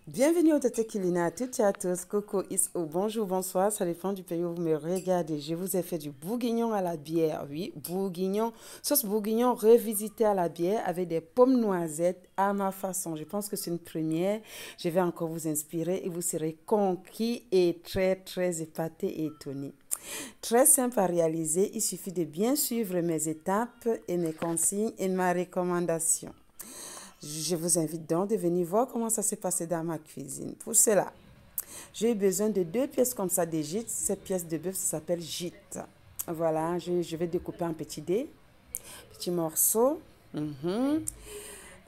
Bienvenue au Tete Culinaire à toutes et à tous. Coco is au bonjour, bonsoir. Ça dépend du pays où vous me regardez. Je vous ai fait du bourguignon à la bière. Oui, bourguignon. Sauce bourguignon revisité à la bière avec des pommes noisettes à ma façon. Je pense que c'est une première. Je vais encore vous inspirer et vous serez conquis et très épaté et étonné. Très simple à réaliser. Il suffit de bien suivre mes étapes et mes consignes et ma recommandation. Je vous invite donc de venir voir comment ça s'est passé dans ma cuisine. Pour cela, j'ai eu besoin de 2 pièces comme ça de gîte. Cette pièce de bœuf, ça s'appelle gîte. Voilà, je vais découper en petits morceaux.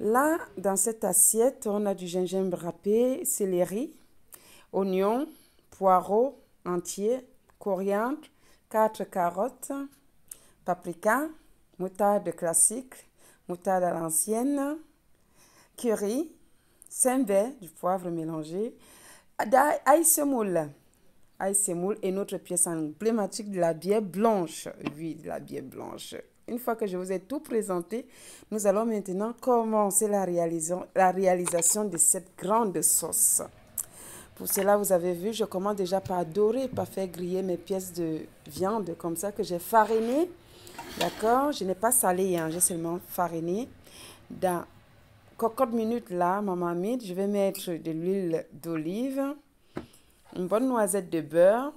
Là, dans cette assiette, on a du gingembre râpé, céleri, oignons, poireaux entiers, coriandre, 4 carottes, paprika, moutarde classique, moutarde à l'ancienne, curry, Saint-Ber, du poivre mélangé, ail semoule. Ail semoule est notre pièce emblématique de la bière blanche. Oui, de la bière blanche. Une fois que je vous ai tout présenté, nous allons maintenant commencer la réalisation de cette grande sauce. Pour cela, vous avez vu, je commence déjà par dorer, par faire griller mes pièces de viande comme ça que j'ai fariné. D'accord? Je n'ai pas salé, hein, j'ai seulement fariné. Dans cocotte minute là, ma mamie, je vais mettre de l'huile d'olive, une bonne noisette de beurre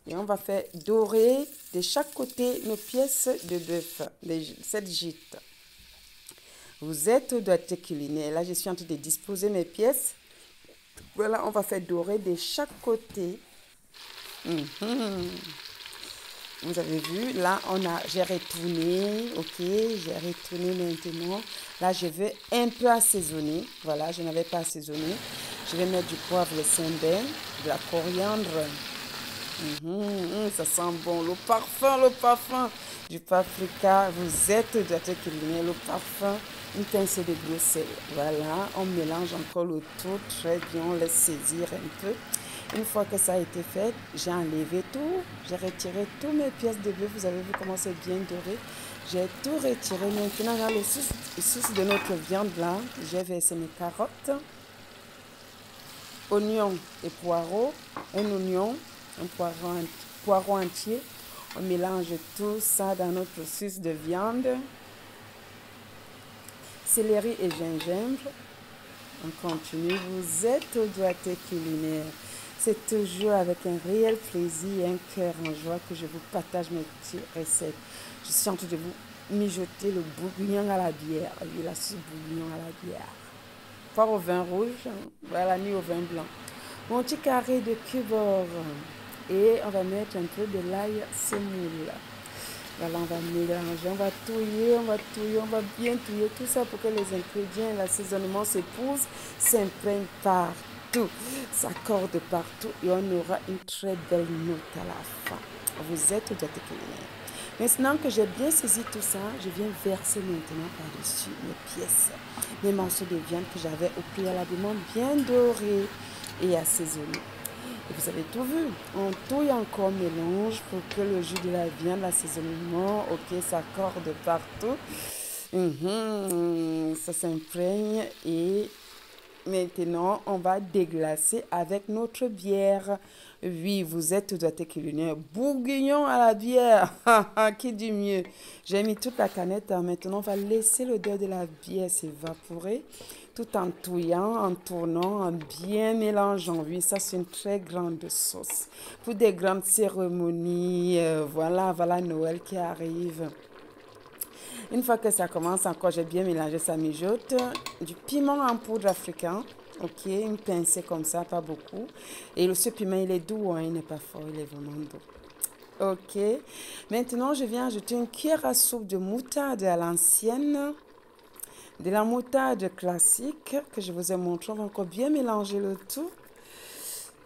et on va faire dorer de chaque côté nos pièces de bœuf, cette gîte. Vous êtes au doigt culinaire. Là, je suis en train de disposer mes pièces. Voilà, on va faire dorer de chaque côté. Vous avez vu, là, j'ai retourné, ok, j'ai retourné maintenant. Là, je vais un peu assaisonner. Voilà, je n'avais pas assaisonné. Je vais mettre du poivre Saint-Ber, de la coriandre. Ça sent bon. Le parfum du paprika. Vous êtes de la culinaire, le parfum, une pincée de gros sel. Voilà, on mélange encore le tout très bien, on laisse saisir un peu. Une fois que ça a été fait, j'ai enlevé tout, j'ai retiré toutes mes pièces de bœuf. Vous avez vu comment c'est bien doré. J'ai tout retiré. Maintenant, dans le sauce de notre viande là, j'ai versé mes carottes, oignons et poireaux, un oignon, un poireau entier. On mélange tout ça dans notre sauce de viande, céleri et gingembre. On continue. Vous êtes au doigté culinaire. C'est toujours avec un réel plaisir et un cœur en joie que je vous partage mes petites recettes. Je suis en train de vous mijoter le bourguignon à la bière. Oui, la soupe bourguignon à la bière. Pas au vin rouge, voilà, ni au vin blanc. Mon petit carré de cubes. Et on va mettre un peu de l'ail semoule. Voilà, on va mélanger, on va touiller, on va bien touiller tout ça pour que les ingrédients et l'assaisonnement s'épousent, s'imprègnent partout, s'accordent partout et on aura une très belle note à la fin. Vous êtes au doigté culinaire. Maintenant que j'ai bien saisi tout ça, je viens verser maintenant par-dessus mes pièces, mes morceaux de viande que j'avais au préalablement bien dorés et assaisonnés. Et vous avez tout vu. On touille encore, mélange pour que le jus de la viande, l'assaisonnement, ok, s'accorde partout. Ça s'imprègne et maintenant, on va déglacer avec notre bière. Oui, vous êtes au doigté culinaire. Bourguignon à la bière. Qui dit mieux? J'ai mis toute la canette. Maintenant, on va laisser l'odeur de la bière s'évaporer tout en touillant, en tournant, en bien mélangeant. Oui, ça, c'est une très grande sauce. Pour des grandes cérémonies, voilà, Noël qui arrive. Une fois que ça commence encore, j'ai bien mélangé, ça mijote. Du piment en poudre africain. Ok, une pincée comme ça, pas beaucoup. Et ce piment, il est doux, hein, il n'est pas fort, il est vraiment doux. Ok, maintenant je viens ajouter une cuillère à soupe de moutarde à l'ancienne. De la moutarde classique que je vous ai montré. On va encore bien mélanger le tout.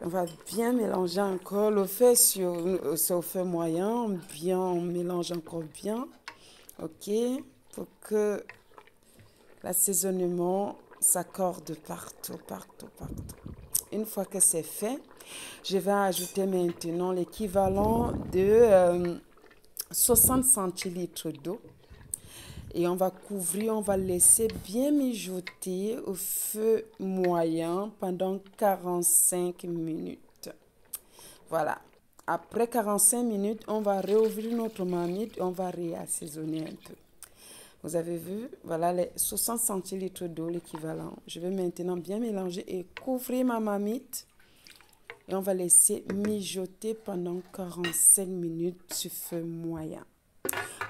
On va bien mélanger encore. Le feu, c'est au feu moyen. Bien, on mélange encore bien. Ok, pour que l'assaisonnement s'accorde partout. Une fois que c'est fait, je vais ajouter maintenant l'équivalent de 60 centilitres d'eau. Et on va couvrir, on va laisser bien mijoter au feu moyen pendant 45 minutes. Voilà. Après 45 minutes, on va réouvrir notre marmite et on va réassaisonner un peu. Vous avez vu, voilà les 60 centilitres d'eau, l'équivalent. Je vais maintenant bien mélanger et couvrir ma marmite. Et on va laisser mijoter pendant 45 minutes sur feu moyen.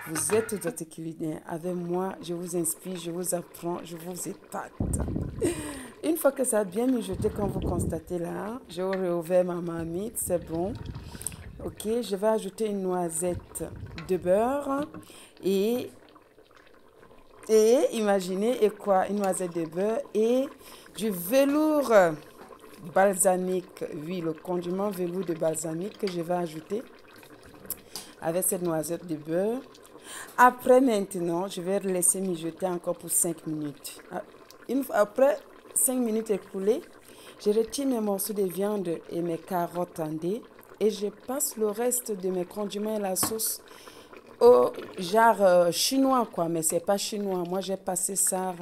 Vous êtes d'autres culinaires. Avec moi, je vous inspire, je vous apprends, je vous épate. Une fois que ça a bien mijoté, comme vous constatez là, j'ai réouvert ma marmite, c'est bon. Ok, je vais ajouter une noisette de beurre et imaginez, et quoi? Une noisette de beurre et du velours balsamique. Oui, le condiment velours de balsamique que je vais ajouter avec cette noisette de beurre. Après, maintenant, je vais laisser mijoter encore pour 5 minutes. Après 5 minutes écoulées, je retire mes morceaux de viande et mes carottes en dés et je passe le reste de mes condiments et la sauce au genre chinois, quoi. Mais c'est pas chinois. Moi, j'ai passé ça,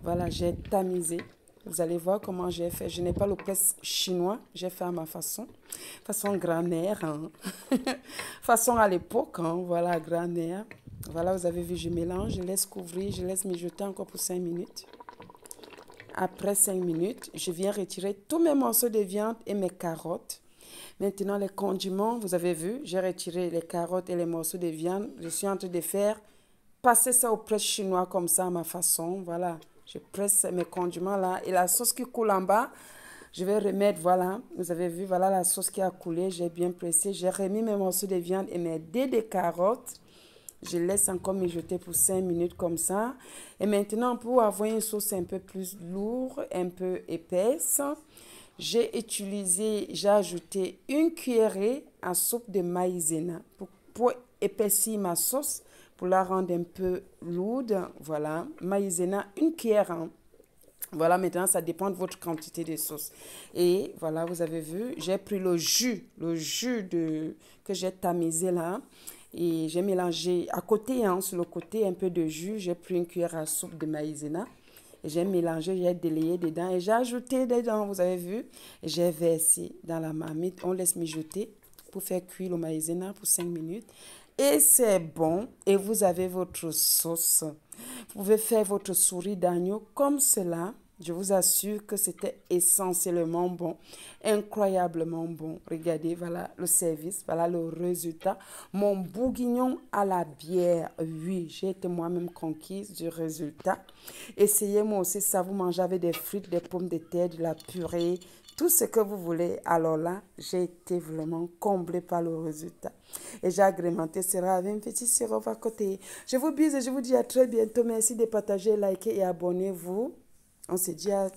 voilà, j'ai tamisé. Vous allez voir comment j'ai fait. Je n'ai pas le presse chinois. J'ai fait à ma façon. Façon grand-mère. Hein. Façon à l'époque. Hein. Voilà, grand-mère. Voilà, vous avez vu, je mélange. Je laisse couvrir. Je laisse mijoter encore pour 5 minutes. Après 5 minutes, je viens retirer tous mes morceaux de viande et mes carottes. Maintenant, les condiments, vous avez vu, j'ai retiré les carottes et les morceaux de viande. Je suis en train de faire passer ça au presse chinois comme ça à ma façon. Voilà. Je presse mes condiments là et la sauce qui coule en bas, je vais remettre, voilà, vous avez vu, voilà la sauce qui a coulé, j'ai bien pressé, j'ai remis mes morceaux de viande et mes dés de carottes. Je laisse encore mijoter pour 5 minutes comme ça. Et maintenant, pour avoir une sauce un peu plus lourde, un peu épaisse, j'ai ajouté une cuillerée à soupe de maïzena pour épaissir ma sauce. Pour la rendre un peu lourde, voilà, maïzena, une cuillère. Hein. Voilà, maintenant, ça dépend de votre quantité de sauce. Et voilà, vous avez vu, j'ai pris le jus que j'ai tamisé là. Et j'ai mélangé à côté, hein, sur le côté, un peu de jus. J'ai pris une cuillère à soupe de maïzena. Et j'ai mélangé, j'ai délayé dedans. Et j'ai ajouté dedans, vous avez vu. Et j'ai versé dans la marmite. On laisse mijoter pour faire cuire le maïzena pour 5 minutes. Et c'est bon. Et vous avez votre sauce. Vous pouvez faire votre souris d'agneau comme cela. Je vous assure que c'était essentiellement bon, incroyablement bon. Regardez, voilà le service, voilà le résultat. Mon bourguignon à la bière, oui, j'ai été moi-même conquise du résultat. Essayez moi aussi ça, vous mangez avec des frites, des pommes de terre, de la purée, tout ce que vous voulez. Alors là, j'ai été vraiment comblée par le résultat. Et j'ai agrémenté cela avec un petit sirop à côté. Je vous bise et je vous dis à très bientôt. Merci de partager, liker et abonnez-vous. On se dit à